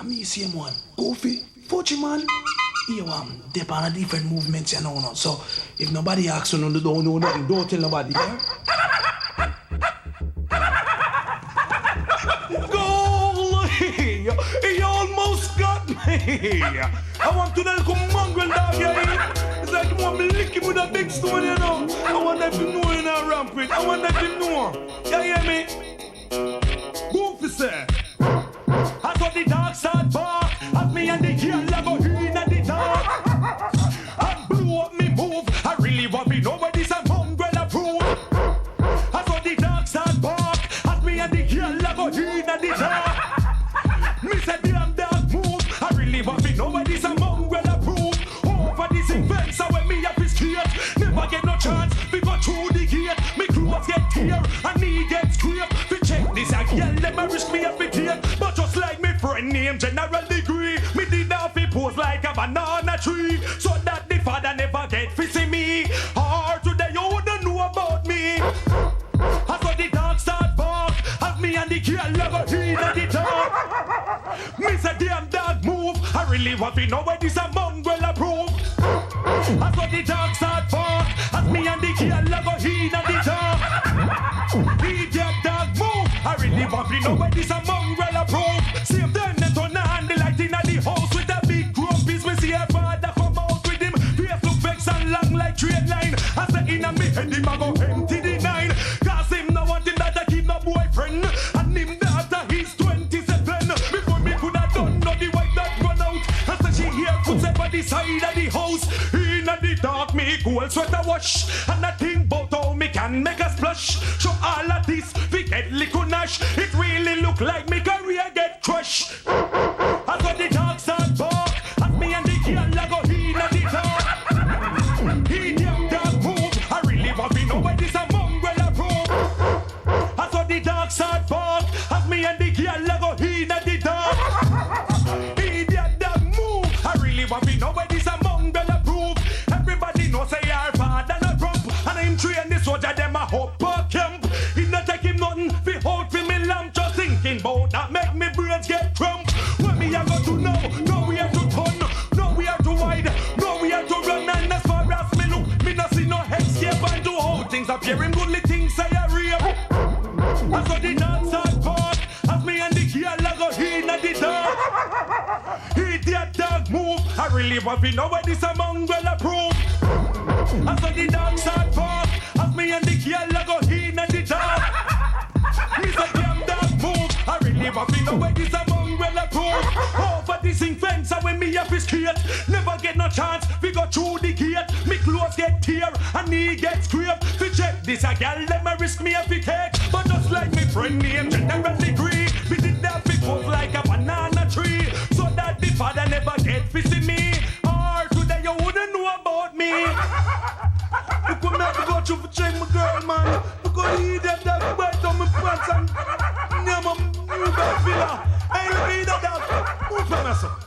me same one. Goofy, Fuji man. You dip on a different movements, you know. So if nobody asks you, don't know nothing, don't tell nobody. Yeah? Golly, he almost got me. I want to know come mongrel dog, yeah. It's like you want me lick him with a big stone, you know. I want that to know in a ramp with. I want that to know. You hear me? Goofy say. I saw the dark side bar. As me and the girl I go in at the dark. I blew up me move. I really want me know where this a mongrel approve. I saw the dark side bar. As me and the girl I go in at the dark. Me said damn dark move. I really want me know where this a mongrel approve. Over this events I when me up his skate. Never get no chance. We go through the gate. Me clothes get tear and me get scraped. We check this a girl. Let me risk me up with here. But just like me friend named General Degree, me did have to pose like a banana tree, so that the father never get to see me. Or today you wouldn't know about me. I saw the dog start bark, as me and the girl love a in the dark. Me say damn dog move, I really want to know where this a mongrel approve. I saw the dog start bark, as me and the girl love a in the dark. Idiot dog move, I really want to know where this a mongrel approve. See him then and turn on the light in the house with a big groupies. Me see her father come out with him, face look vex and long like straight line. I say in a me head him a go empty the nine. Cause him no want him that I keep no boyfriend. And him that he's 27. Before me could have done no the white that run out. I say she hear footsteps by the side of the house. In the dark me cool sweater wash. And I think about how me can make a splash. Show all of this, we get little nash. It really look like me career get crushed. I saw the dog start bark, and me and the girl I go in at the dark. He damn dog move, I really want to know where this a mongrel approve. I saw the dog start bark, and me and the girl I go in at the dark. He damn dog move, I really want to know where this a mongrel approve. Everybody knows say our father not rump, and him train the soldier them a hope for camp. It not take him nothing, fi hold fi me lamp. Just thinking about that make me brains get crump. When me a go to know we have to turn, no we have to wide, no we have to run. And as far as me look, me no see no escape. And do all things appear him goodly things say a rape. I saw the dance at part, as me and the girl I go in at the dark. Idiot dog move, I really want to know where this a mongrel approve. I saw the dance at part, as me and the girl I go in at the dark. Me say damn dog move, I really want to know where this a mongrel approve. Over this fence and when me have his skate, never get no chance, we go through the gate. Me clothes get tear and he get scraped. We check this a gal, let me risk me if it take. But just like me friend named General Degree, we did that because like a banana tree, so that the father never get to see me. Or today you wouldn't know about me. You could not go through for check my girl, man. Because he did that bite on my pants and never move that filler. Hey, look at that dog. Move from us.